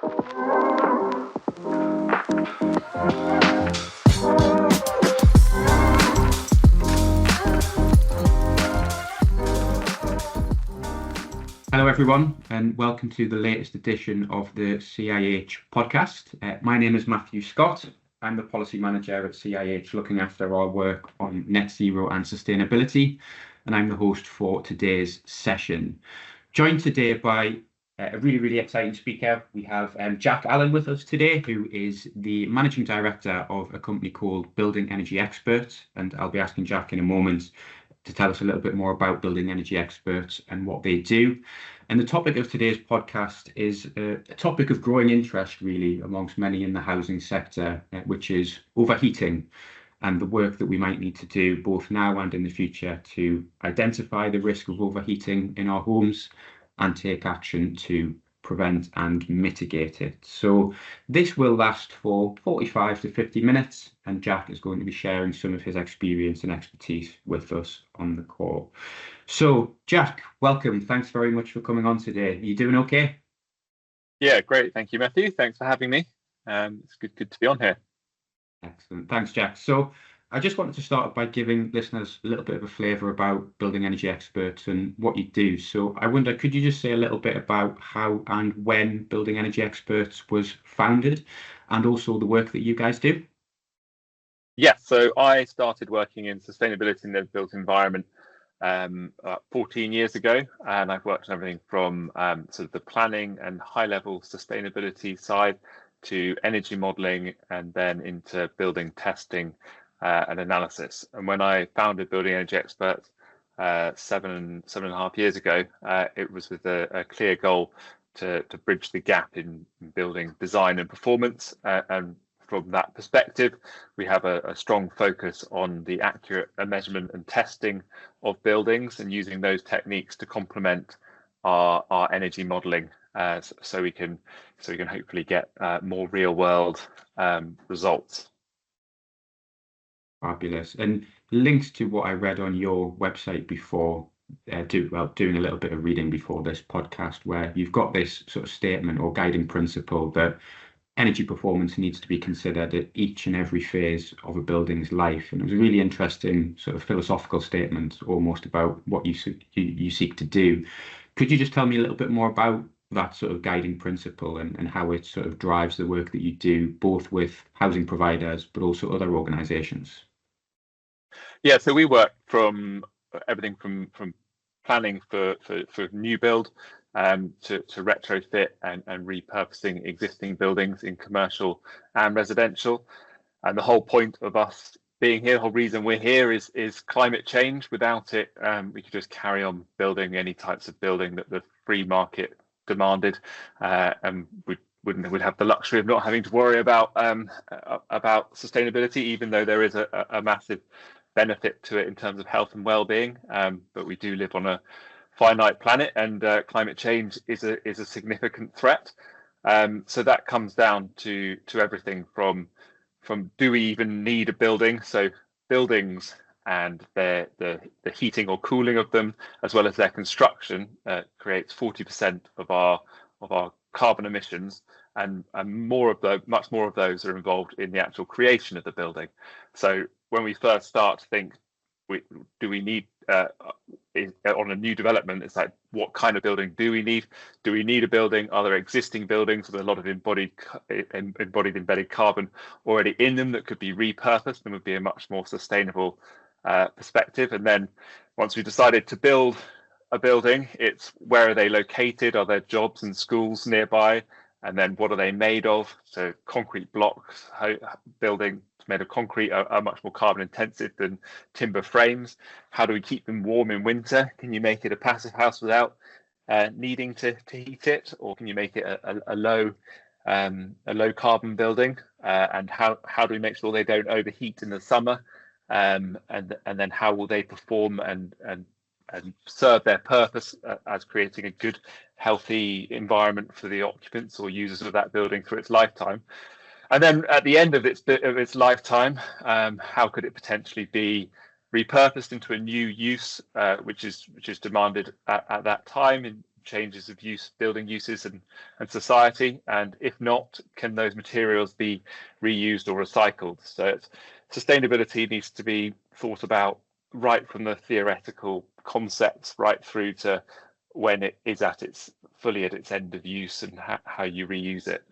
Hello, everyone, and welcome to the latest edition of the CIH podcast. My name is Matthew Scott. I'm the policy manager at CIH, looking after our work on net zero and sustainability, and I'm the host for today's session. Joined today by a really exciting speaker. We have Jack Allen with us today, who is the managing director of a company called Building Energy Experts, and I'll be asking Jack in a moment to tell us a little bit more about Building Energy Experts and what they do. And the topic of today's podcast is a topic of growing interest, really, amongst many in the housing sector, which is overheating and the work that we might need to do both now and in the future to identify the risk of overheating in our homes and take action to prevent and mitigate it. So this will last for 45 to 50 minutes, and Jack is going to be sharing some of his experience and expertise with us on the call. So Jack, welcome. Thanks very much for coming on today. Are you doing okay? Yeah, great. Thank you, Matthew. Thanks for having me. It's good to be on here. Excellent. Thanks, Jack. So I just wanted to start by giving listeners a little bit of a flavour about Building Energy Experts and what you do. So I wonder, could you just say a little bit about how and when Building Energy Experts was founded and also the work that you guys do? Yeah, so I started working in sustainability in the built environment 14 years ago, and I've worked on everything from sort of the planning and high-level sustainability side to energy modelling and then into building testing and analysis. And when I founded Building Energy Experts 7.5 years ago, it was with a clear goal to bridge the gap in building design and performance. And from that perspective, we have a strong focus on the accurate measurement and testing of buildings and using those techniques to complement our energy modelling, so we can hopefully get more real world results. Fabulous. And links to what I read on your website before, doing a little bit of reading before this podcast, where you've got this sort of statement or guiding principle that energy performance needs to be considered at each and every phase of a building's life. And it was a really interesting sort of philosophical statement almost about what you seek to do. Could you just tell me a little bit more about that sort of guiding principle and how it sort of drives the work that you do, both with housing providers, but also other organisations? Yeah, so we work from everything from planning for new build to retrofit and repurposing existing buildings in commercial and residential. And the whole point of us being here, the whole reason we're here is climate change. Without it, we could just carry on building any types of building that the free market demanded, and we'd have the luxury of not having to worry about sustainability, even though there is a massive benefit to it in terms of health and well-being. But we do live on a finite planet, and climate change is a significant threat. So that comes down to everything from do we even need a building? So buildings and the heating or cooling of them, as well as their construction, creates 40% of our carbon emissions, and much more of those are involved in the actual creation of the building. So when we first start to think, do we need on a new development, it's like, what kind of building do we need? Do we need a building? Are there existing buildings with a lot of embodied embedded carbon already in them that could be repurposed and would be a much more sustainable perspective? And then once we decided to build a building, it's where are they located? Are there jobs and schools nearby? And then what are they made of? So concrete blocks, building made of concrete are much more carbon intensive than timber frames. How do we keep them warm in winter? Can you make it a passive house without needing to heat it, or can you make it a low carbon building? And how do we make sure they don't overheat in the summer? And then how will they perform and serve their purpose as creating a good, healthy environment for the occupants or users of that building through its lifetime? And then at the end of its lifetime, how could it potentially be repurposed into a new use, which is demanded at that time, in changes of building uses and society? And if not, can those materials be reused or recycled? So sustainability needs to be thought about right from the theoretical concepts right through to when it is fully at its end of use and how you reuse it.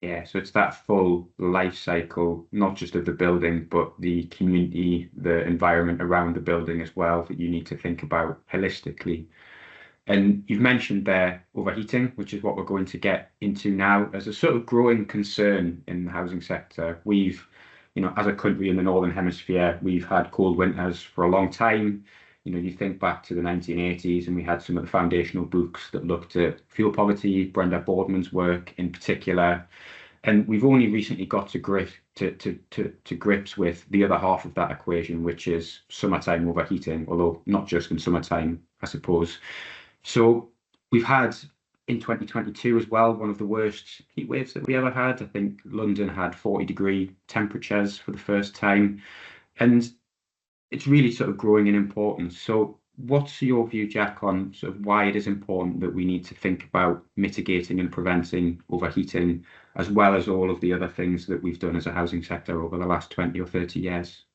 Yeah, so it's that full life cycle, not just of the building, but the community, the environment around the building as well, that you need to think about holistically. And you've mentioned there overheating, which is what we're going to get into now as a sort of growing concern in the housing sector. As a country in the Northern Hemisphere, we've had cold winters for a long time. You think back to the 1980s and we had some of the foundational books that looked at fuel poverty, Brenda Boardman's work in particular. And we've only recently got to grips with the other half of that equation, which is summertime overheating, although not just in summertime, I suppose. So we've had in 2022 as well, one of the worst heat waves that we ever had. I think London had 40-degree temperatures for the first time. And it's really sort of growing in importance. So what's your view, Jack, on sort of why it is important that we need to think about mitigating and preventing overheating, as well as all of the other things that we've done as a housing sector over the last 20 or 30 years?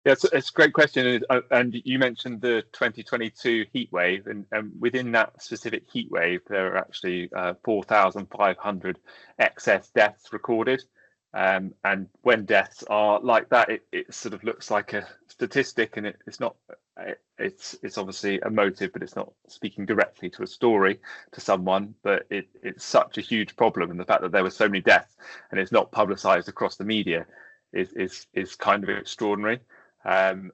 Yeah, it's a great question. And you mentioned the 2022 heat wave, and within that specific heat wave, there are actually 4,500 excess deaths recorded. And when deaths are like that, it sort of looks like a statistic, and it's not. It's obviously emotive, but it's not speaking directly to a story to someone. But it's such a huge problem, and the fact that there were so many deaths and it's not publicised across the media is kind of extraordinary. And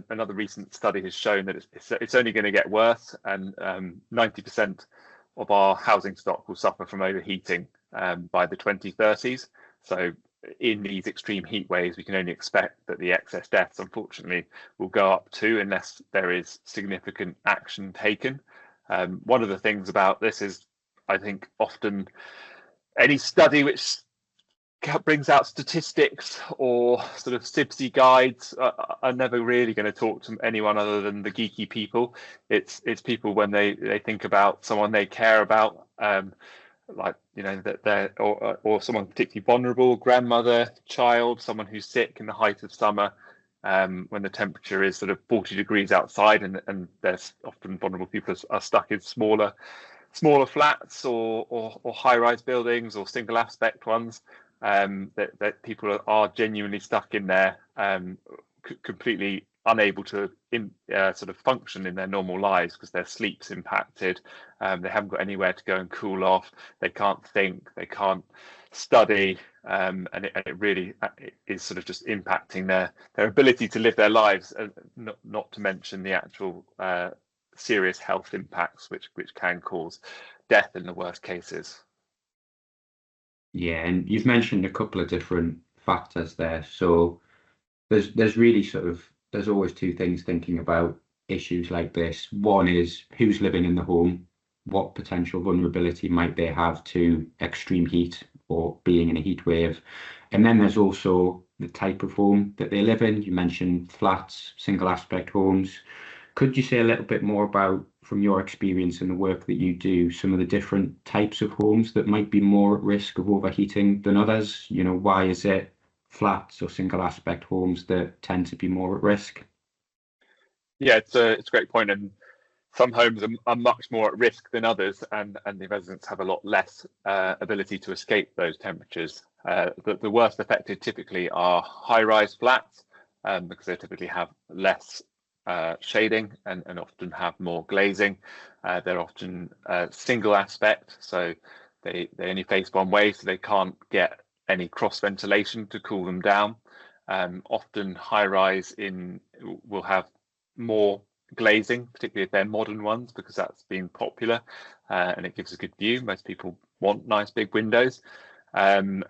another recent study has shown that it's only going to get worse, and 90% of our housing stock will suffer from overheating by the 2030s. So in these extreme heat waves, we can only expect that the excess deaths, unfortunately, will go up too, unless there is significant action taken. One of the things about this is, I think, often any study which brings out statistics or sort of CIBSE guides are never really going to talk to anyone other than the geeky people. It's people when they think about someone they care about, like that they're or someone particularly vulnerable, grandmother, child, someone who's sick in the height of summer, when the temperature is sort of 40 degrees outside, and there's often vulnerable people are stuck in smaller flats or high-rise buildings or single aspect ones. That people are genuinely stuck in there, completely unable to sort of function in their normal lives because their sleep's impacted. They haven't got anywhere to go and cool off. They can't think. They can't study, and it really is sort of just impacting their ability to live their lives. Not to mention the actual serious health impacts, which can cause death in the worst cases. Yeah, and you've mentioned a couple of different factors there. So there's really there's always two things thinking about issues like this. One is who's living in the home, what potential vulnerability might they have to extreme heat or being in a heat wave. And then there's also the type of home that they live in. You mentioned flats, single aspect homes. Could you say a little bit more about, from your experience and the work that you do, some of the different types of homes that might be more at risk of overheating than others? Why is it flats or single aspect homes that tend to be more at risk? Yeah, it's a great point, and some homes are much more at risk than others, and the residents have a lot less ability to escape those temperatures. The worst affected typically are high-rise flats, because they typically have less shading and often have more glazing. They're often single aspect, so they only face one way, so they can't get any cross ventilation to cool them down. Often high-rise will have more glazing, particularly if they're modern ones, because that's been popular, and it gives a good view. Most people want nice big windows. And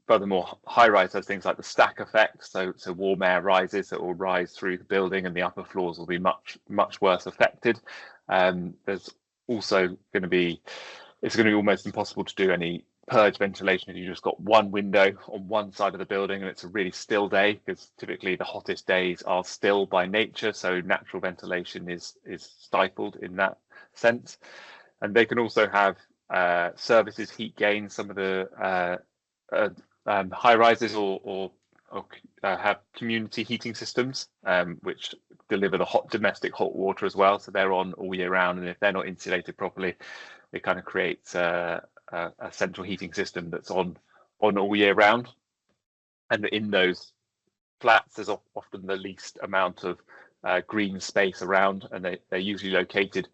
furthermore, high-rise has things like the stack effect, so warm air rises, it will rise through the building, and the upper floors will be much worse affected. There's also going to be almost impossible to do any purge ventilation if you've just got one window on one side of the building and it's a really still day, because typically the hottest days are still by nature, so natural ventilation is stifled in that sense. And they can also have services heat gain. Some of the high rises or have community heating systems, which deliver the domestic hot water as well. So they're on all year round, and if they're not insulated properly, it kind of creates a central heating system that's on all year round. And in those flats, there's often the least amount of green space around, and they're usually located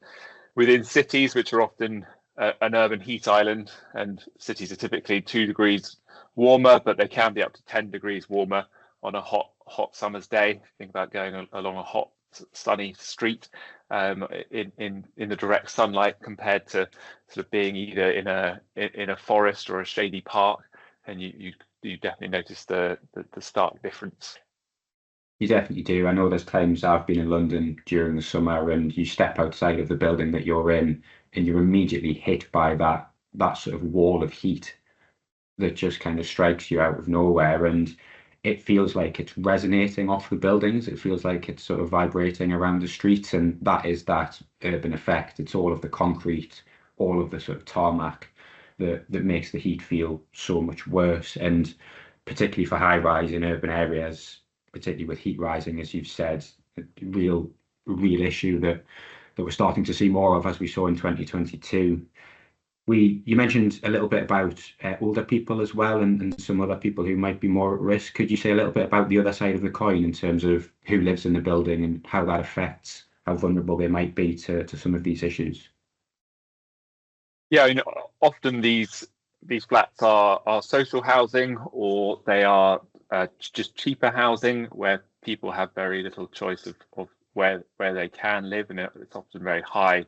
within cities, which are often an urban heat island, and cities are typically 2 degrees warmer, but they can be up to 10 degrees warmer on a hot summer's day. Think about going along a hot sunny street in the direct sunlight, compared to sort of being either in a forest or a shady park, and you definitely notice the stark difference. You definitely do. I know there's times I've been in London during the summer and you step outside of the building that you're in and you're immediately hit by that sort of wall of heat that just kind of strikes you out of nowhere. And it feels like it's resonating off the buildings. It feels like it's sort of vibrating around the streets. And that is that urban effect. It's all of the concrete, all of the sort of tarmac that makes the heat feel so much worse. And particularly for high rise in urban areas, particularly with heat rising, as you've said, a real issue that we're starting to see more of, as we saw in 2022. You mentioned a little bit about older people as well, and some other people who might be more at risk. Could you say a little bit about the other side of the coin in terms of who lives in the building and how that affects how vulnerable they might be to some of these issues? Yeah, often these flats are social housing, or they are just cheaper housing where people have very little choice of where they can live, and it's often very high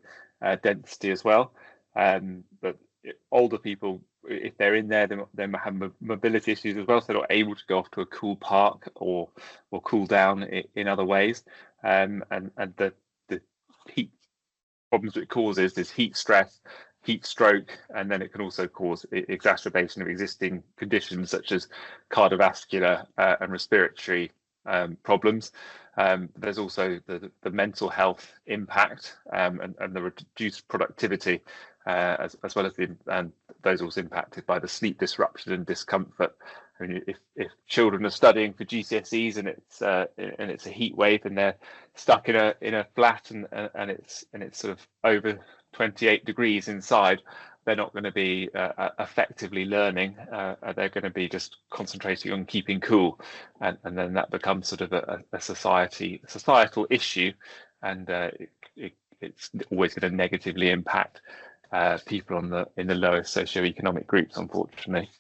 density as well. But older people, if they're in there, they might have mobility issues as well, so they're not able to go off to a cool park or cool down in other ways. And the heat problems it causes is heat stress, heat stroke, and then it can also cause exacerbation of existing conditions such as cardiovascular and respiratory problems. There's also the mental health impact and the reduced productivity, as well as those also impacted by the sleep disruption and discomfort. I mean, if children are studying for GCSEs and it's a heat wave and they're stuck in a flat and it's sort of over 28 degrees inside, they're not going to be effectively learning. They're going to be just concentrating on keeping cool, and then that becomes sort of a societal issue, and it's always going to negatively impact people in the lowest socioeconomic groups, unfortunately.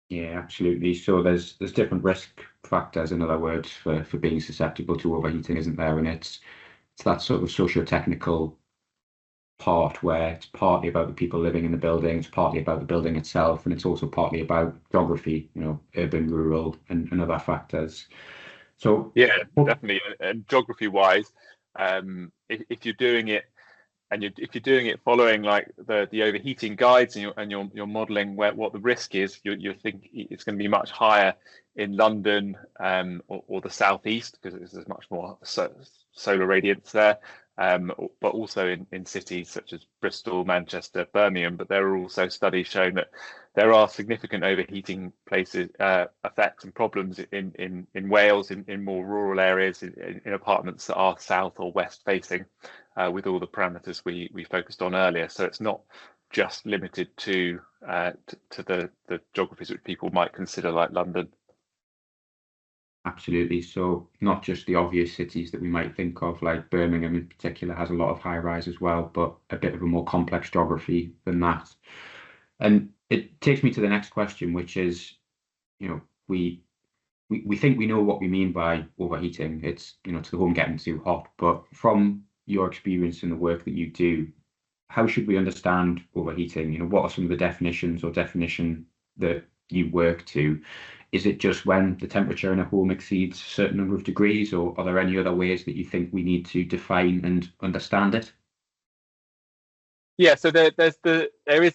Yeah, absolutely. So there's different risk factors, in other words, for being susceptible to overheating, isn't there? And it's that sort of socio-technical part where it's partly about the people living in the building, it's partly about the building itself, and it's also partly about geography, urban, rural, and other factors. So yeah, definitely. And geography wise, if you're doing it if you're doing it following like the overheating guides and you're modeling what the risk is, you think it's going to be much higher in London or the southeast, because there's much more solar radiance there, but also in cities such as Bristol, Manchester, Birmingham. But there are also studies showing that there are significant overheating places effects and problems in Wales, in more rural areas, in apartments that are south or west facing, with all the parameters we focused on earlier. So it's not just limited to the geographies which people might consider, like London. Absolutely. So not just the obvious cities that we might think of, like Birmingham in particular has a lot of high rise as well, but a bit of a more complex geography than that. And it takes me to the next question, which is, we think we know what we mean by overheating. It's, to the home getting too hot. But from your experience in the work that you do, how should we understand overheating? What are some of the definitions or definition that you work to? Is it just when the temperature in a home exceeds a certain number of degrees, or are there any other ways that you think we need to define and understand it? Yeah, so there is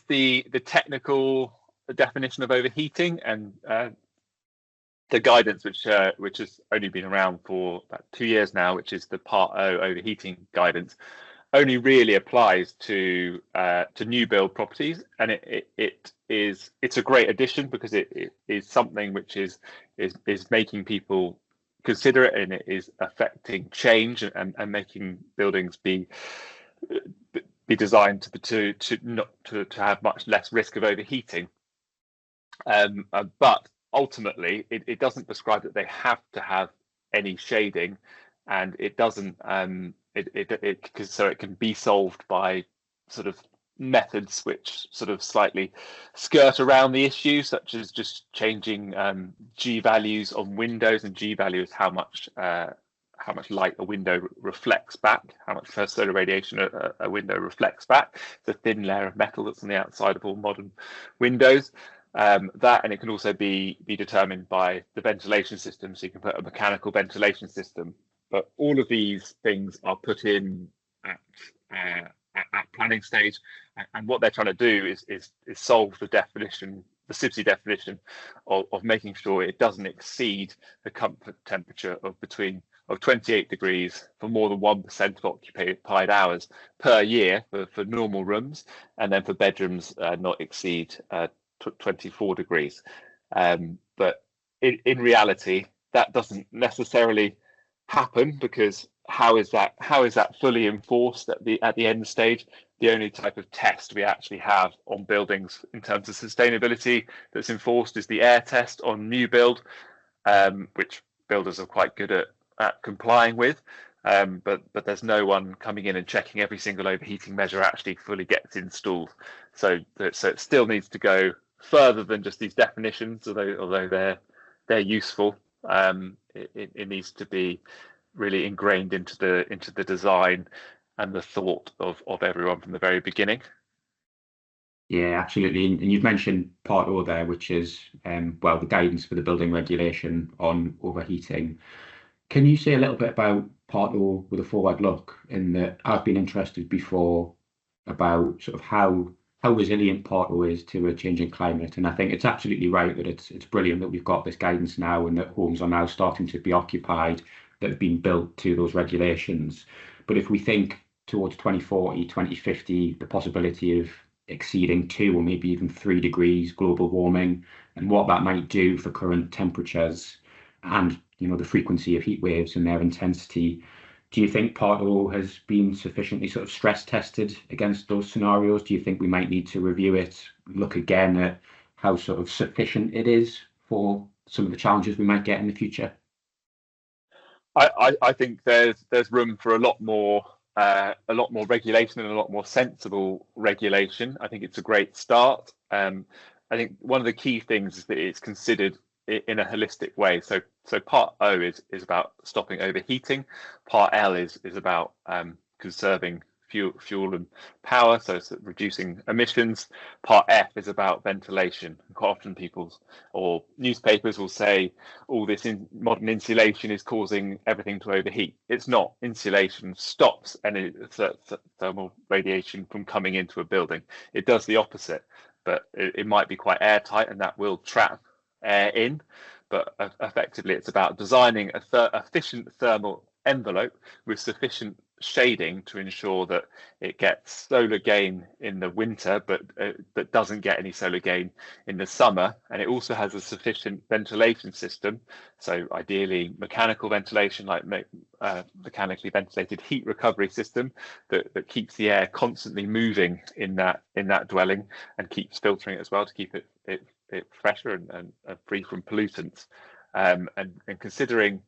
the technical definition of overheating, and the guidance which has only been around for about 2 years now, which is the Part O overheating guidance, only really applies to new build properties, and it's a great addition because it is something which is making people consider it, and it is affecting change and making buildings be designed to not to have much less risk of overheating. But ultimately, it doesn't prescribe that they have to have any shading, and it doesn't. So it can be solved by sort of methods which sort of slightly skirt around the issue, such as just changing G values on windows, and G value is how much light a window reflects back, how much first solar radiation a window reflects back. It's a thin layer of metal that's on the outside of all modern windows. That, and it can also be determined by the ventilation system, so you can put a mechanical ventilation system. But all of these things are put in at planning stage, and what they're trying to do is solve the definition, the CIBSE definition of making sure it doesn't exceed the comfort temperature of 28 degrees for more than 1% of occupied hours per year for normal rooms, and then for bedrooms not exceed 24 degrees. But in reality, that doesn't necessarily happen, because how is that fully enforced at the end stage? The only type of test we actually have on buildings in terms of sustainability that's enforced is the air test on new build, which builders are quite good at complying with. But there's no one coming in and checking every single overheating measure actually fully gets installed. So it still needs to go further than just these definitions, although they're useful. It needs to be really ingrained into the design and the thought of everyone from the very beginning. Yeah, absolutely. And you've mentioned Part O there, which is the guidance for the building regulation on overheating. Can you say a little bit about Part O with a forward look? In that I've been interested before about sort of how resilient Part O is to a changing climate, and I think it's absolutely right that it's brilliant that we've got this guidance now, and that homes are now starting to be occupied that have been built to those regulations. But if we think towards 2040, 2050, the possibility of exceeding 2 or maybe even 3 degrees global warming, and what that might do for current temperatures and the frequency of heat waves and their intensity, do you think Part O has been sufficiently sort of stress tested against those scenarios? Do you think we might need to review it, look again at how sort of sufficient it is for some of the challenges we might get in the future? I think there's room for a lot more regulation, and a lot more sensible regulation. I think it's a great start. I think one of the key things is that it's considered in a holistic way. So Part O is about stopping overheating. Part L is about conserving fuel and power, so it's reducing emissions. Part F is about ventilation. Quite often people or newspapers will say, "Oh, this modern insulation is causing everything to overheat." It's not. Insulation stops any thermal radiation from coming into a building. It does the opposite, but it might be quite airtight, and that will trap air in. But effectively, it's about designing a efficient thermal envelope with sufficient shading to ensure that it gets solar gain in the winter, but doesn't get any solar gain in the summer. And it also has a sufficient ventilation system, so ideally mechanical ventilation, like mechanically ventilated heat recovery system that keeps the air constantly moving in that dwelling, and keeps filtering it as well to keep it fresher and free from pollutants. And considering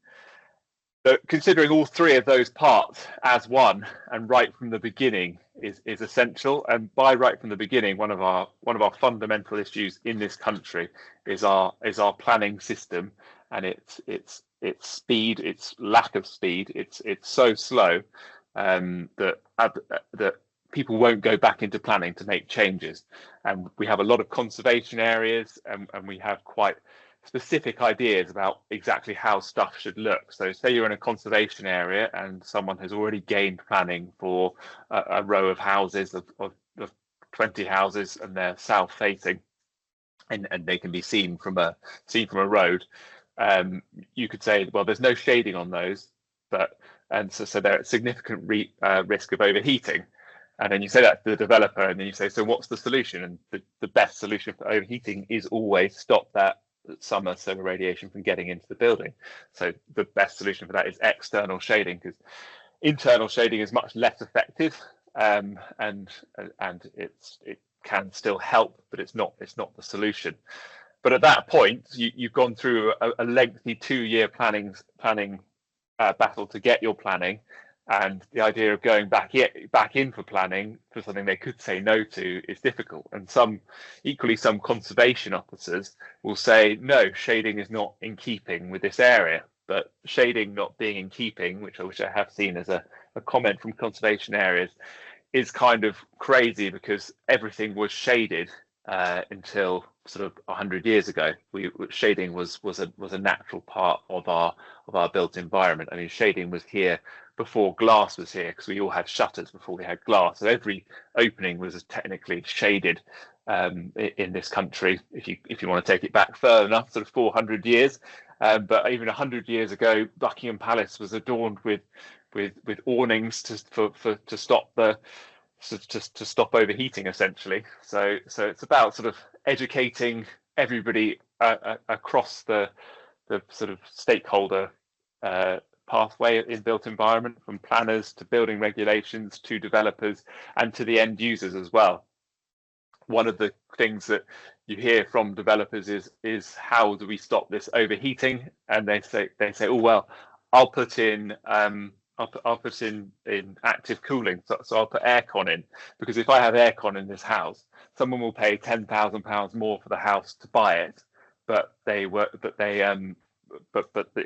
all three of those parts as one and right from the beginning is essential. And by right from the beginning, one of our fundamental issues in this country is our planning system, and its speed, its lack of speed. It's so slow that people won't go back into planning to make changes. And we have a lot of conservation areas, and we have quite specific ideas about exactly how stuff should look. So say you're in a conservation area and someone has already gained planning for a row of houses of 20 houses and they're south facing, and they can be seen from a road, you could say, well, there's no shading on those, so they're at significant risk of overheating. And then you say that to the developer, and then you say, so what's the solution? And the best solution for overheating is always stop that summer solar radiation from getting into the building. So the best solution for that is external shading, because internal shading is much less effective, and it can still help, but it's not the solution. But at that point, you've gone through a lengthy 2-year planning battle to get your planning, and the idea of going back in for planning for something they could say no to is difficult. And some conservation officers will say, no, shading is not in keeping with this area. But shading not being in keeping, which I have seen as a comment from conservation areas, is kind of crazy, because everything was shaded until sort of 100 years ago. Shading was a natural part of our built environment. I mean, shading was here before glass was here, because we all had shutters before we had glass. So every opening was technically shaded in this country. If you want to take it back further enough, sort of 400 years. But even 100 years ago, Buckingham Palace was adorned with awnings to stop to stop overheating, essentially. So it's about sort of educating everybody across the sort of stakeholder pathway in built environment, from planners to building regulations to developers and to the end users as well. One of the things that you hear from developers is how do we stop this overheating? And they say, oh well, I'll put in active cooling, so I'll put aircon in, because if I have aircon in this house, someone will pay £10,000 more for the house to buy it, but it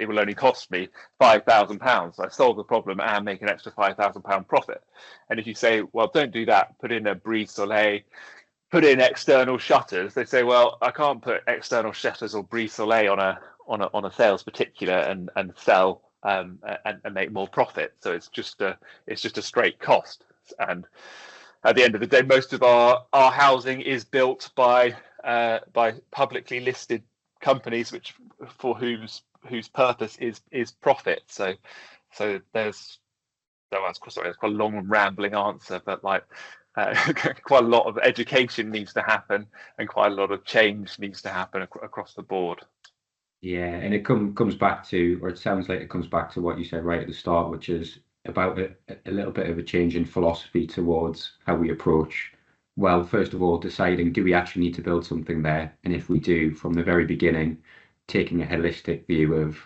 will only cost me £5,000. I solve the problem and make an extra £5,000 profit. And if you say, well, don't do that, put in a brise soleil, put in external shutters, they say, well, I can't put external shutters or brise soleil on a sales particular and sell and make more profit. So it's just a straight cost. And at the end of the day, most of our housing is built by publicly listed companies, whose purpose is profit. So that's quite a long and rambling answer, but quite a lot of education needs to happen, and quite a lot of change needs to happen across the board. Yeah, and it comes back to, or it sounds like it comes back to what you said right at the start, which is about a little bit of a change in philosophy towards how we approach, well, first of all, deciding, do we actually need to build something there? And if we do, from the very beginning, taking a holistic view of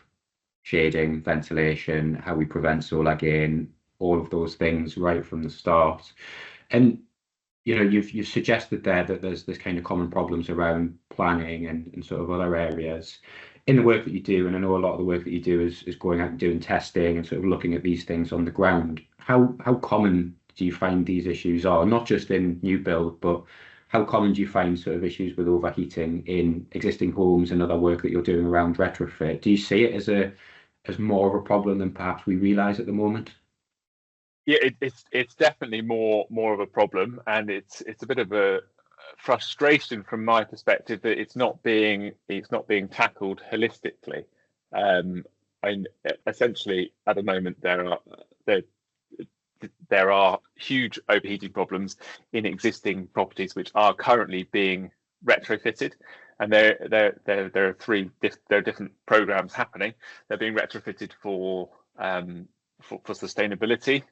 shading, ventilation, how we prevent solar gain, all of those things right from the start. And you've suggested there that there's kind of common problems around planning and sort of other areas in the work that you do. And I know a lot of the work that you do is going out and doing testing and sort of looking at these things on the ground. How common do you find these issues are, not just in new build, but how common do you find sort of issues with overheating in existing homes and other work that you're doing around retrofit? Do you see it as more of a problem than perhaps we realize at the moment? Yeah, it's definitely more of a problem, and it's a bit of a frustration from my perspective that it's not being tackled holistically. And essentially, at the moment, there are huge overheating problems in existing properties which are currently being retrofitted, and there are different programs happening. They're being retrofitted for sustainability,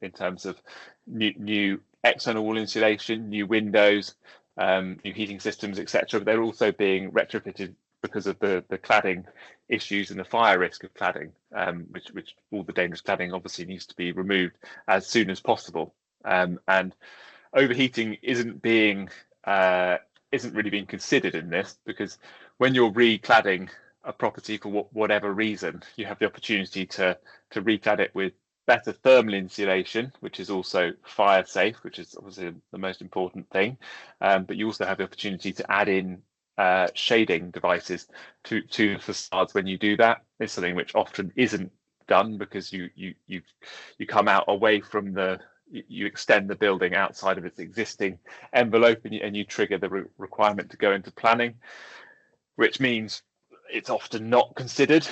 in terms of new external wall insulation, new windows, new heating systems, etc. But they're also being retrofitted because of the cladding issues and the fire risk of cladding, which all the dangerous cladding obviously needs to be removed as soon as possible. And overheating isn't really being considered in this, because when you're recladding a property for whatever reason, you have the opportunity to reclad it with better thermal insulation, which is also fire safe, which is obviously the most important thing. But you also have the opportunity to add in shading devices to the facades when you do that. It's something which often isn't done, because you come out away from the you extend the building outside of its existing envelope, and you trigger the requirement to go into planning, which means it's often not considered.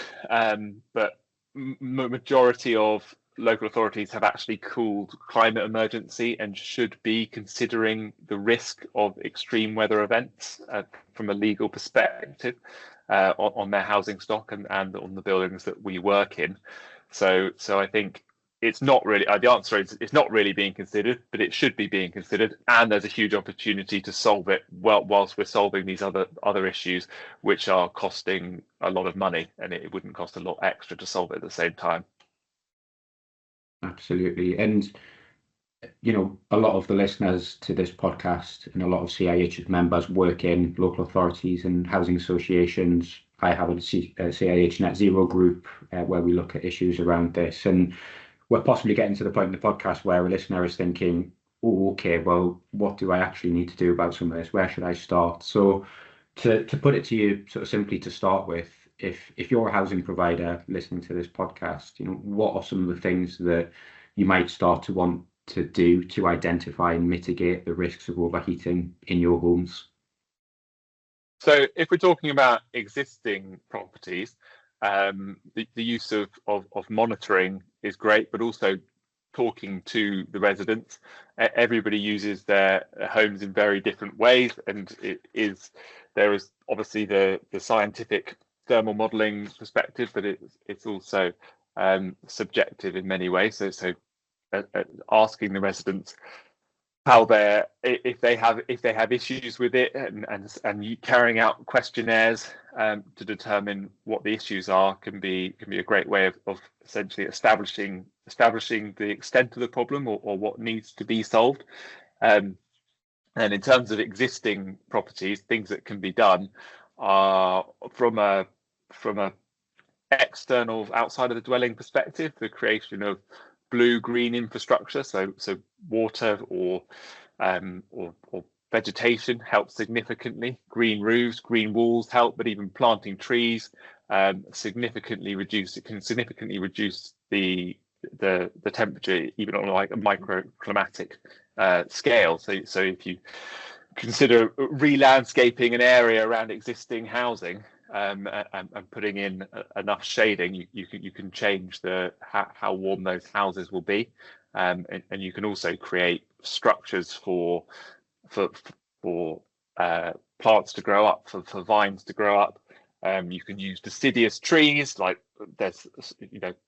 But majority of local authorities have actually called climate emergency and should be considering the risk of extreme weather events from a legal perspective on their housing stock and on the buildings that we work in. So I think it's not really, the answer is it's not really being considered, but it should be being considered, and there's a huge opportunity to solve it whilst we're solving these other issues, which are costing a lot of money, and it wouldn't cost a lot extra to solve it at the same time. Absolutely. And, a lot of the listeners to this podcast and a lot of CIH members work in local authorities and housing associations. I have a CIH Net Zero group where we look at issues around this. And we're possibly getting to the point in the podcast where a listener is thinking, oh, okay, well, what do I actually need to do about some of this? Where should I start? So to put it to you sort of simply to start with, if you're a housing provider listening to this podcast, what are some of the things that you might start to want to do to identify and mitigate the risks of overheating in your homes? So if we're talking about existing properties, the use of monitoring is great, but also talking to the residents. Everybody uses their homes in very different ways, and there is obviously the scientific thermal modeling perspective, but it's also subjective in many ways. So asking the residents how if they have issues with it, and carrying out questionnaires to determine what the issues are can be a great way of essentially establishing the extent of the problem or what needs to be solved. And in terms of existing properties, things that can be done are from a external, outside of the dwelling perspective, the creation of blue-green infrastructure, so water or vegetation helps significantly. Green roofs, green walls help, but even planting trees significantly reduce the temperature, even on like a microclimatic scale. So if you consider re-landscaping an area around existing housing, and putting in enough shading, you can change how warm those houses will be, and you can also create structures for plants to grow up, for vines to grow up. You can use deciduous trees, like there's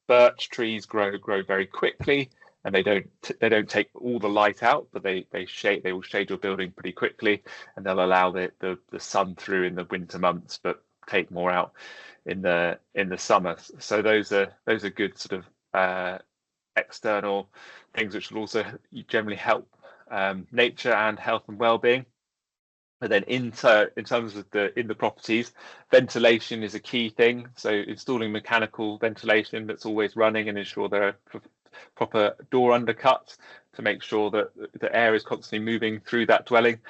birch trees grow very quickly, and they don't take all the light out, but they will shade your building pretty quickly, and they'll allow the sun through in the winter months, but take more out in the summer. So those are good sort of external things which will also generally help nature and health and well-being. But then in terms of in the properties, ventilation is a key thing. So installing mechanical ventilation that's always running, and ensure there are proper door undercuts to make sure that the air is constantly moving through that dwelling.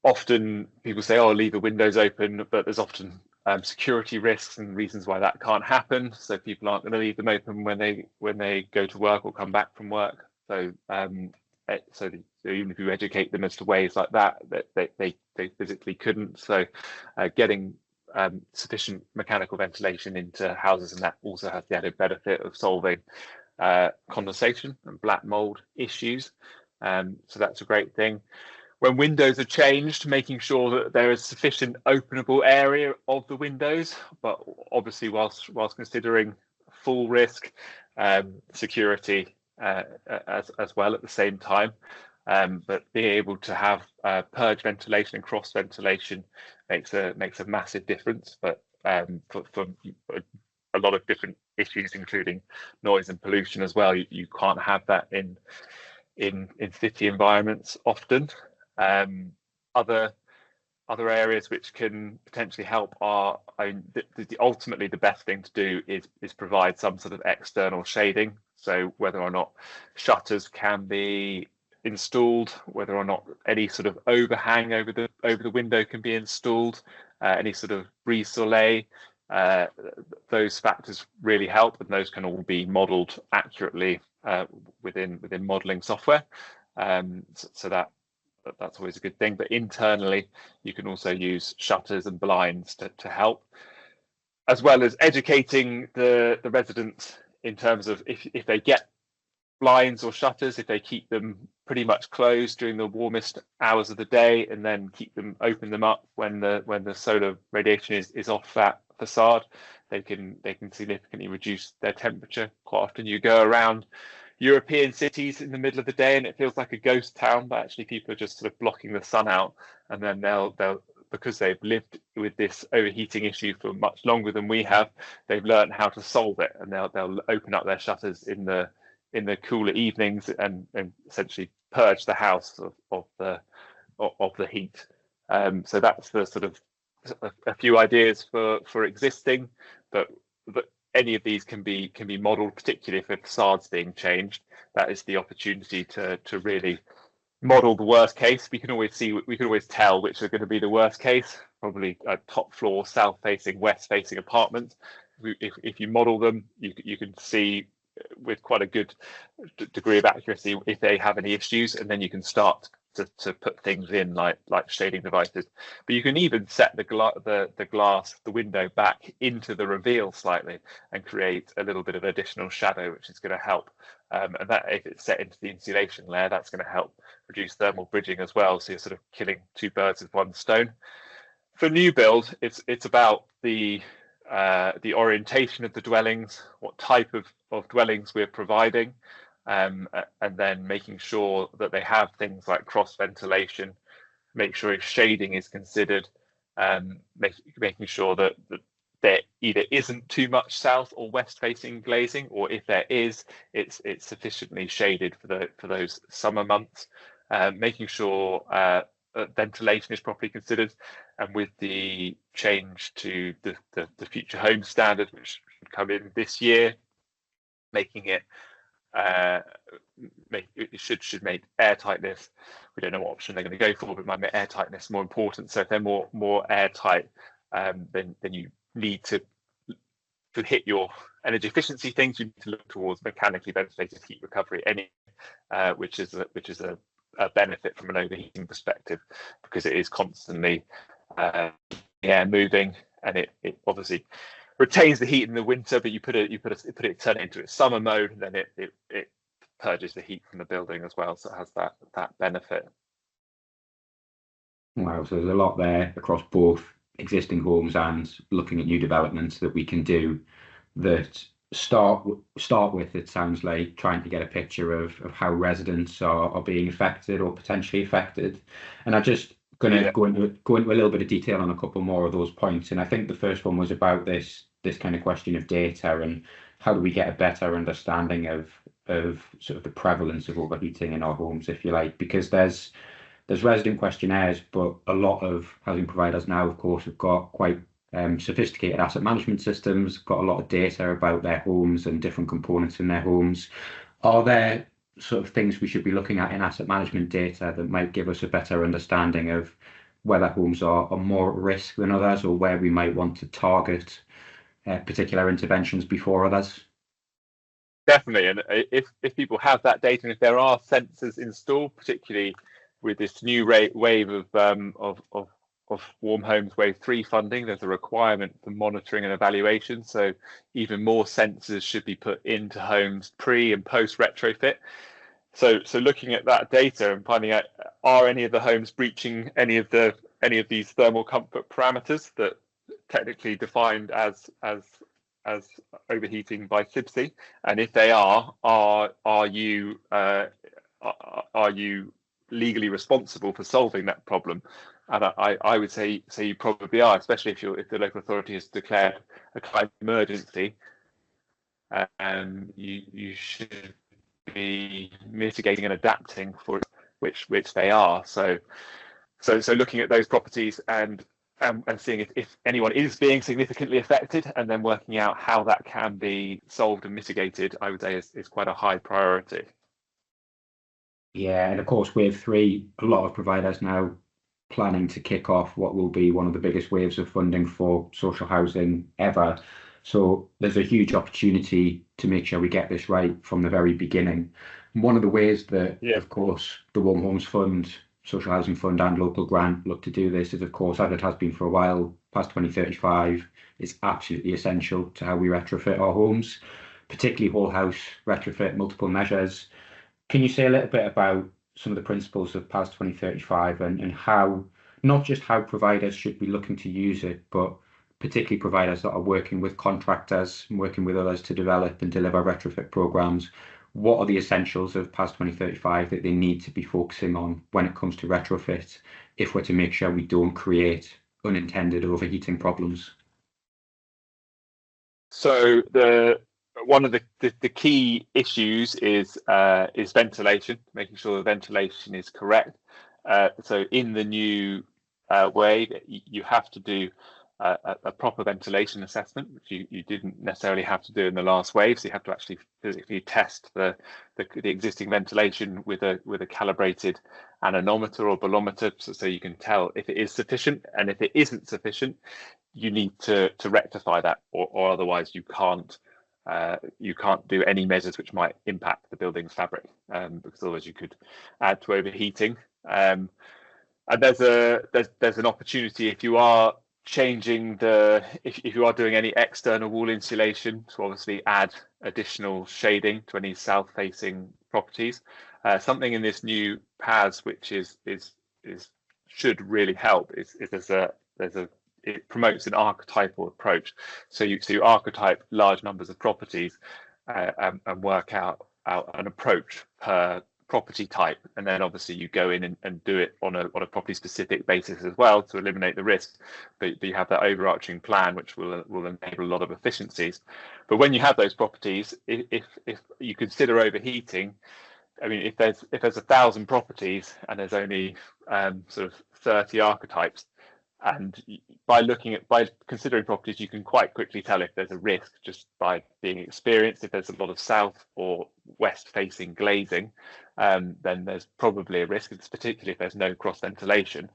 Often people say, "Oh, leave the windows open," but there's often security risks and reasons why that can't happen. So people aren't going to leave them open when they go to work or come back from work. So even if you educate them as to ways like that they physically couldn't. So getting sufficient mechanical ventilation into houses, and that also has the added benefit of solving condensation and black mold issues. So that's a great thing. When windows are changed, making sure that there is sufficient openable area of the windows, but obviously whilst considering full risk, security as well at the same time. But being able to have purge ventilation and cross ventilation makes a massive difference. But for a lot of different issues, including noise and pollution as well, you can't have that in city environments often. Other areas which can potentially help are, ultimately the best thing to do is provide some sort of external shading. So whether or not shutters can be installed, whether or not any sort of overhang over the window can be installed, any sort of brise soleil, those factors really help, and those can all be modelled accurately within modeling software. So that's always a good thing. But internally, you can also use shutters and blinds to help, as well as educating the residents in terms of if they get blinds or shutters, if they keep them pretty much closed during the warmest hours of the day, and then open them up when the solar radiation is off that facade, they can significantly reduce their temperature. Quite often you go around European cities in the middle of the day and it feels like a ghost town, but actually people are just sort of blocking the sun out, and then they'll because they've lived with this overheating issue for much longer than we have, they've learned how to solve it, and they'll open up their shutters in the cooler evenings and essentially purge the house of the heat. So that's the sort of a few ideas for existing, but any of these can be modelled, particularly if a facade's being changed. That is the opportunity to really model the worst case. We can always tell which are going to be the worst case. Probably a top floor, south facing, west facing apartment. If you model them, you can see with quite a good degree of accuracy if they have any issues, and then you can start to put things in like shading devices. But you can even set the window back into the reveal slightly and create a little bit of additional shadow, which is going to help. And that, if it's set into the insulation layer, that's going to help reduce thermal bridging as well. So you're sort of killing two birds with one stone. For new build, it's about the orientation of the dwellings, what type of dwellings we're providing, and then making sure that they have things like cross ventilation, make sure shading is considered, making sure that there either isn't too much south or west facing glazing, or if there is, it's sufficiently shaded for those summer months, making sure ventilation is properly considered. And with the change to the future home standard, which should come in this year, making it should make airtightness, we don't know what option they're going to go for, but it might make airtightness more important. So if they're more airtight, then you need to hit your energy efficiency things, you need to look towards mechanically ventilated heat recovery, which is a benefit from an overheating perspective, because it is constantly moving, and it obviously retains the heat in the winter, but you turn it into its summer mode, and then it purges the heat from the building as well, so it has that benefit. Wow, so there's a lot there across both existing homes and looking at new developments that we can do that start with, it sounds like, trying to get a picture of how residents are being affected or potentially affected. And I'm just going to go into a little bit of detail on a couple more of those points. And I think the first one was about this kind of question of data and how do we get a better understanding of sort of the prevalence of overheating in our homes, if you like, because there's resident questionnaires, but a lot of housing providers now, of course, have got quite sophisticated asset management systems, got a lot of data about their homes and different components in their homes. Are there sort of things we should be looking at in asset management data that might give us a better understanding of whether homes are more at risk than others, or where we might want to target particular interventions before others? Definitely, and if people have that data, and if there are sensors installed, particularly with this new wave of Warm Homes Wave 3 funding, there's a requirement for monitoring and evaluation. So even more sensors should be put into homes pre and post retrofit. So looking at that data and finding out, are any of the homes breaching any of these thermal comfort parameters that technically defined as overheating by CIBSE, and if they are you legally responsible for solving that problem? And I would say you probably are, especially if the local authority has declared a climate emergency, and you should be mitigating and adapting for it, which they are. So looking at those properties and seeing if anyone is being significantly affected, and then working out how that can be solved and mitigated, I would say is quite a high priority. Yeah, and of course, Wave 3, a lot of providers now planning to kick off what will be one of the biggest waves of funding for social housing ever. So there's a huge opportunity to make sure we get this right from the very beginning. And one of the ways that, Yeah. of course, the Warm Homes Fund, Social Housing Fund and local grant look to do this is, of course, as it has been for a while, past 2035 is absolutely essential to how we retrofit our homes, particularly whole house retrofit, multiple measures. Can you say a little bit about some of the principles of PAS 2035 and how, not just how providers should be looking to use it, but particularly providers that are working with contractors and working with others to develop and deliver retrofit programs? What are the essentials of PAS 2035 that they need to be focusing on when it comes to retrofit if we're to make sure we don't create unintended overheating problems? So one of the key issues is ventilation, making sure the ventilation is correct. So in the new wave, you have to do a proper ventilation assessment, which you didn't necessarily have to do in the last wave. So you have to actually physically test the existing ventilation with a calibrated anemometer or bolometer, so you can tell if it is sufficient, and if it isn't sufficient, you need to rectify that, or otherwise you can't do any measures which might impact the building's fabric, because otherwise you could add to overheating. And there's an opportunity if you are changing if you are doing any external wall insulation to obviously add additional shading to any south-facing properties. Something in this new PAS which should really help is it promotes an archetypal approach. So you archetype large numbers of properties and work out an approach per property type, and then obviously you go in and do it on a property specific basis as well to eliminate the risk. But you have that overarching plan which will enable a lot of efficiencies. But when you have those properties, if you consider overheating, I mean, if there's 1,000 properties and there's only sort of 30 archetypes, and by considering properties, you can quite quickly tell if there's a risk just by being experienced. If there's a lot of south or west facing glazing, then there's probably a risk, particularly if there's no cross ventilation.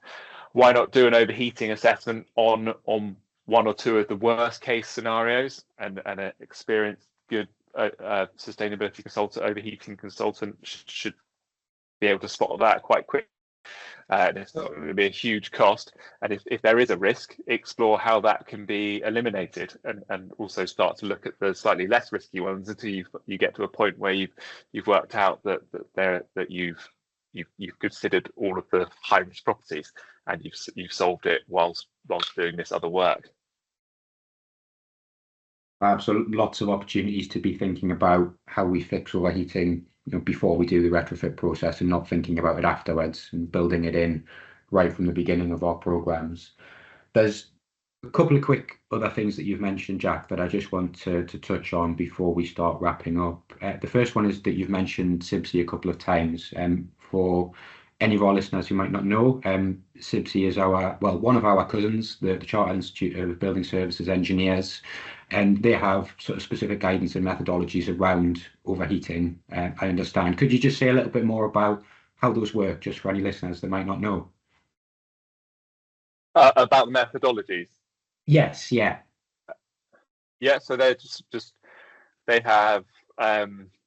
Why not do an overheating assessment on one or two of the worst case scenarios, and an experienced good sustainability consultant, overheating consultant should be able to spot that quite quickly. And it's not going to be a huge cost. And if there is a risk, explore how that can be eliminated, and also start to look at the slightly less risky ones until you get to a point where you've worked out that you've considered all of the high risk properties, and you've solved it whilst doing this other work. So lots of opportunities to be thinking about how we fix overheating, before we do the retrofit process, and not thinking about it afterwards and building it in right from the beginning of our programs. There's a couple of quick other things that you've mentioned, Jack, that I just want to touch on before we start wrapping up. The first one is that you've mentioned CIBSE a couple of times. For any of our listeners who might not know, CIBSE is one of our cousins, the Chartered Institute of Building Services Engineers, and they have sort of specific guidance and methodologies around overheating, I understand. Could you just say a little bit more about how those work, just for any listeners that might not know? About the methodologies? Yes, yeah. Yeah, so they're they have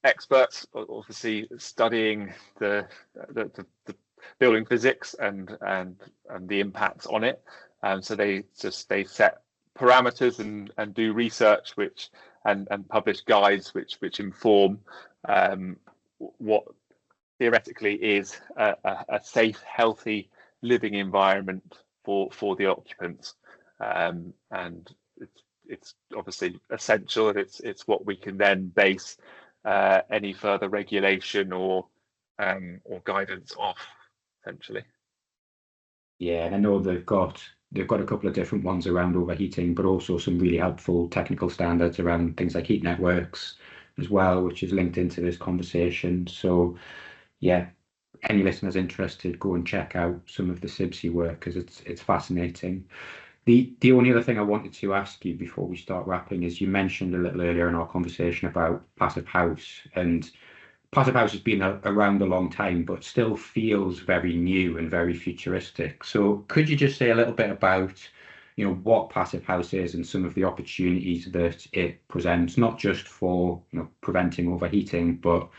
experts obviously studying the building physics and the impacts on it, and so they set parameters and do research and publish guides which inform what theoretically is a safe, healthy living environment for the occupants, and it's obviously essential, and it's what we can then base any further regulation or guidance off, essentially. Yeah, and I know they've got a couple of different ones around overheating, but also some really helpful technical standards around things like heat networks as well, which is linked into this conversation. So yeah, any listeners interested, go and check out some of the CIBSE work, because it's fascinating. The only other thing I wanted to ask you before we start wrapping is, you mentioned a little earlier in our conversation about Passive House, and Passive House has been around a long time, but still feels very new and very futuristic. So could you just say a little bit about, what passive house is and some of the opportunities that it presents, not just for preventing overheating, but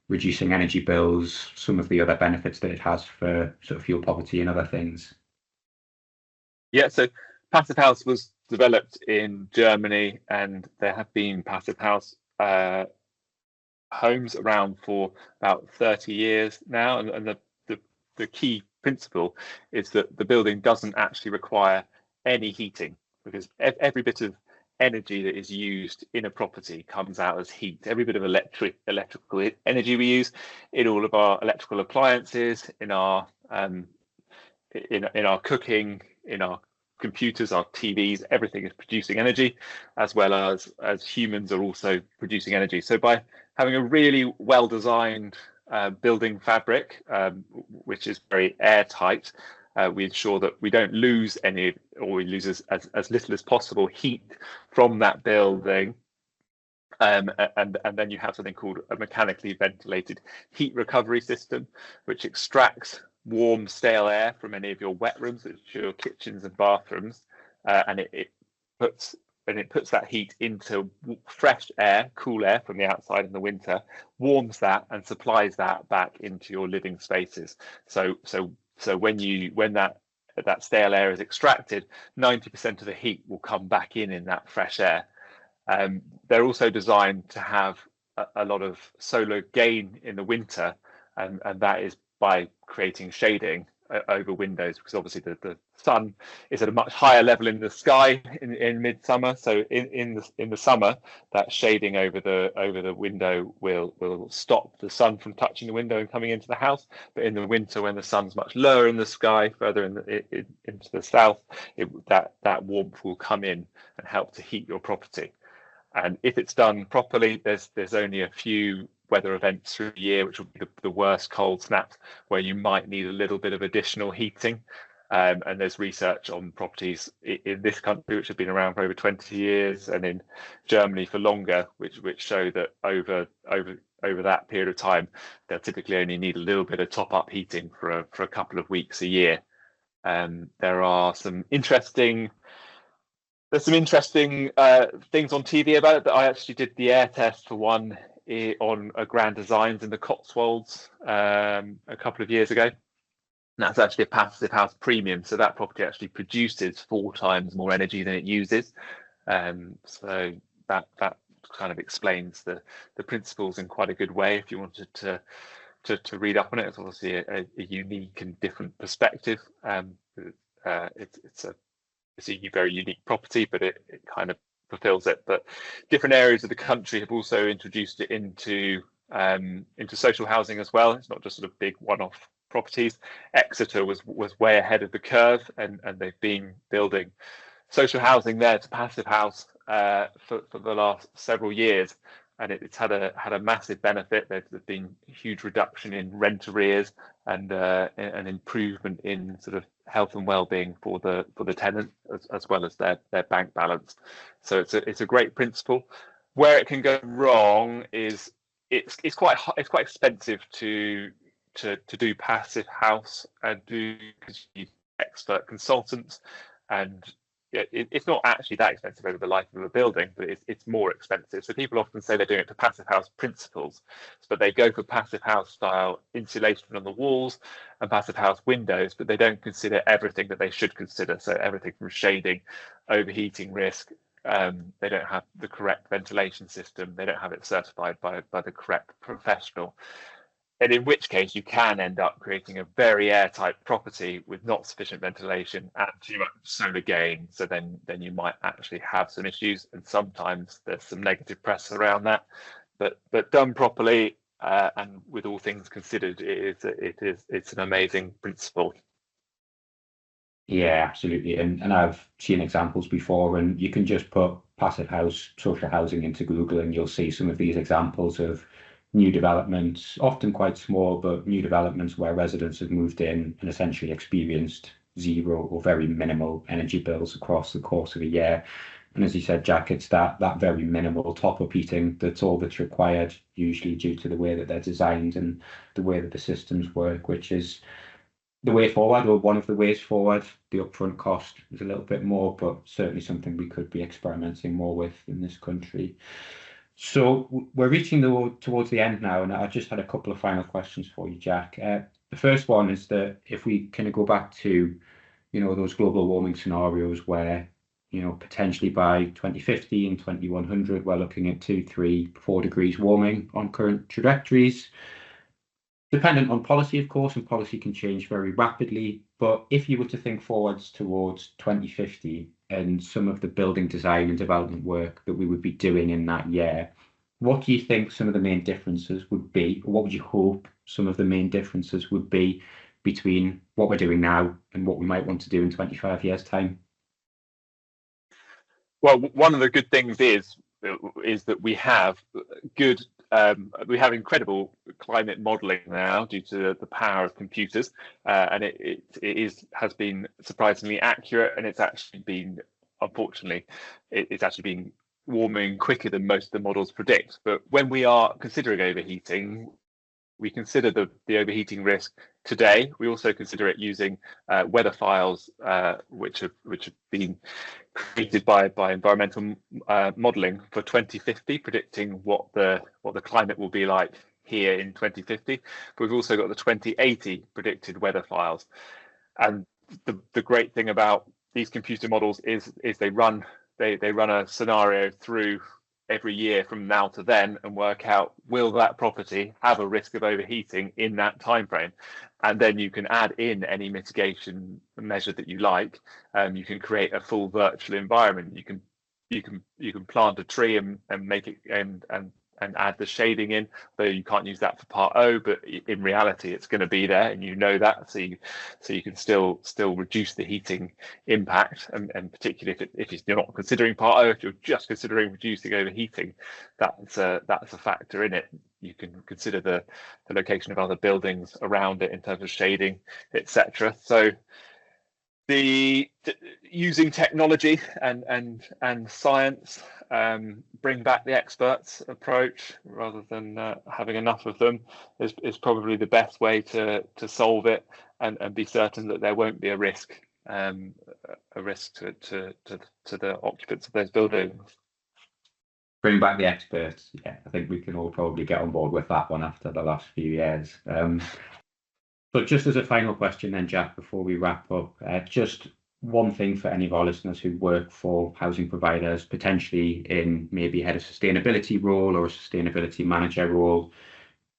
reducing energy bills, some of the other benefits that it has for sort of fuel poverty and other things. Yeah, so passive house was developed in Germany, and there have been passive house homes around for about 30 years now. And the key principle is that the building doesn't actually require any heating, because every bit of energy that is used in a property comes out as heat. Every bit of electrical energy we use in all of our electrical appliances, in our cooking, in our computers, our TVs, everything is producing energy, as well as humans are also producing energy. So by having a really well designed building fabric, which is very airtight, we ensure that we don't lose any, or we lose as little as possible heat from that building. And then you have something called a mechanically ventilated heat recovery system, which extracts warm, stale air from any of your wet rooms, which are your kitchens and bathrooms, and it puts that heat into fresh air, cool air from the outside in the winter, warms that and supplies that back into your living spaces. So when that stale air is extracted, 90% of the heat will come back in that fresh air. They're also designed to have a lot of solar gain in the winter, and that is by creating shading over windows, because obviously the sun is at a much higher level in the sky in midsummer. So in the summer, that shading over the window will stop the sun from touching the window and coming into the house. But in the winter, when the sun's much lower in the sky, further into the south, that warmth will come in and help to heat your property. And if it's done properly, there's only a few weather events through the year, which will be the worst cold snaps, where you might need a little bit of additional heating. And there's research on properties in this country, which have been around for over 20 years, and in Germany for longer, which show that over that period of time, they'll typically only need a little bit of top-up heating for a couple of weeks a year. There are some interesting things on TV about it. That I actually did the air test for one on a Grand Designs in the Cotswolds a couple of years ago. And that's actually a passive house premium, so that property actually produces 4 times more energy than it uses. So that kind of explains the principles in quite a good way. If you wanted to read up on it, it's obviously a unique and different perspective. It's a very unique property, but it kind of fulfills it. But different areas of the country have also introduced it into social housing as well. It's not just sort of big one-off properties. Exeter was way ahead of the curve, and they've been building social housing there to passive house for the last several years, and it's had a massive benefit. There's been huge reduction in rent arrears and an improvement in sort of health and well-being for the tenant, as well as their bank balance. So it's a great principle. Where it can go wrong is it's quite expensive to do passive house, and because you need expert consultants, and it's not actually that expensive over the life of a building, but it's more expensive. So people often say they're doing it to passive house principles, but they go for passive house style insulation on the walls and passive house windows, but they don't consider everything that they should consider. So everything from shading, overheating risk. They don't have the correct ventilation system. They don't have it certified by the correct professional. And in which case you can end up creating a very airtight property with not sufficient ventilation and too much solar gain. So then you might actually have some issues, and sometimes there's some negative press around that. But done properly and with all things considered, it's an amazing principle. Yeah, absolutely. And I've seen examples before, and you can just put passive house, social housing into Google, and you'll see some of these examples of new developments, often quite small, but new developments where residents have moved in and essentially experienced zero or very minimal energy bills across the course of a year. And as you said, Jack, it's that very minimal top-up heating that's all that's required, usually due to the way that they're designed and the way that the systems work, which is the way forward, or one of the ways forward. The upfront cost is a little bit more, but certainly something we could be experimenting more with in this country. So we're reaching towards the end now, and I just had a couple of final questions for you, Jack. The first one is that if we kind of go back to, those global warming scenarios where, potentially by 2050 and 2100, we're looking at 2, 3, 4 degrees warming on current trajectories. Dependent on policy, of course, and policy can change very rapidly. But if you were to think forwards towards 2050 and some of the building design and development work that we would be doing in that year, what do you think some of the main differences would be? Or what would you hope some of the main differences would be between what we're doing now and what we might want to do in 25 years' time? Well, one of the good things is that we have good we have incredible climate modelling now due to the power of computers, and has been surprisingly accurate, and it's actually been, unfortunately, it's actually been warming quicker than most of the models predict. But when we are considering overheating, we consider the overheating risk today. We also consider it using weather files which have been created by environmental modelling for 2050, predicting what the climate will be like here in 2050. But we've also got the 2080 predicted weather files. And the great thing about these computer models is they run a scenario through every year from now to then and work out, will that property have a risk of overheating in that time frame? And then you can add in any mitigation measure that you like. You can create a full virtual environment. You can plant a tree and make it and add the shading in, though you can't use that for part O, but in reality it's going to be there, and that, so you can still reduce the heating impact, and particularly if you're not considering part O, if you're just considering reducing overheating, that's a factor in it. You can consider the location of other buildings around it in terms of shading, etc. So using technology and science, bring back the experts approach rather than having enough of them is probably the best way to solve it, and be certain that there won't be a risk to the occupants of those buildings. Bring back the experts. Yeah, I think we can all probably get on board with that one after the last few years. But just as a final question then, Jack, before we wrap up, just one thing for any of our listeners who work for housing providers, potentially in maybe head of sustainability role or a sustainability manager role.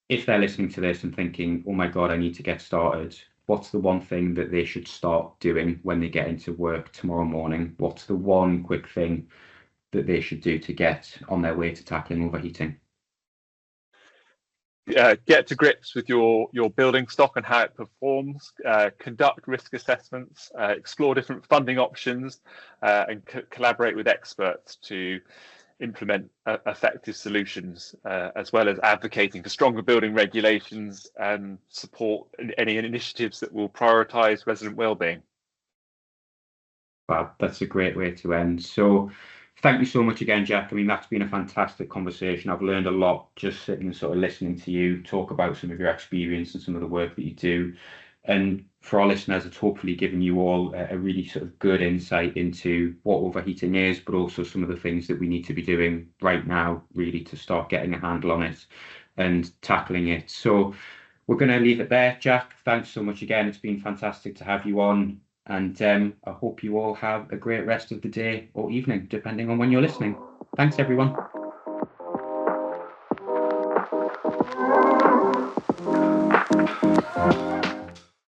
If they're listening to this and thinking, oh my God, I need to get started, what's the one thing that they should start doing when they get into work tomorrow morning? What's the one quick thing that they should do to get on their way to tackling overheating? Get to grips with your building stock and how it performs, conduct risk assessments, explore different funding options, and collaborate with experts to implement effective solutions, as well as advocating for stronger building regulations and support any initiatives that will prioritise resident wellbeing. Wow, that's a great way to end. So thank you so much again, Jack. I mean, that's been a fantastic conversation. I've learned a lot just sitting and sort of listening to you talk about some of your experience and some of the work that you do. And for our listeners, it's hopefully given you all a really sort of good insight into what overheating is, but also some of the things that we need to be doing right now, really, to start getting a handle on it and tackling it. So we're going to leave it there. Jack, thanks so much again. It's been fantastic to have you on. And I hope you all have a great rest of the day or evening, depending on when you're listening. Thanks, everyone.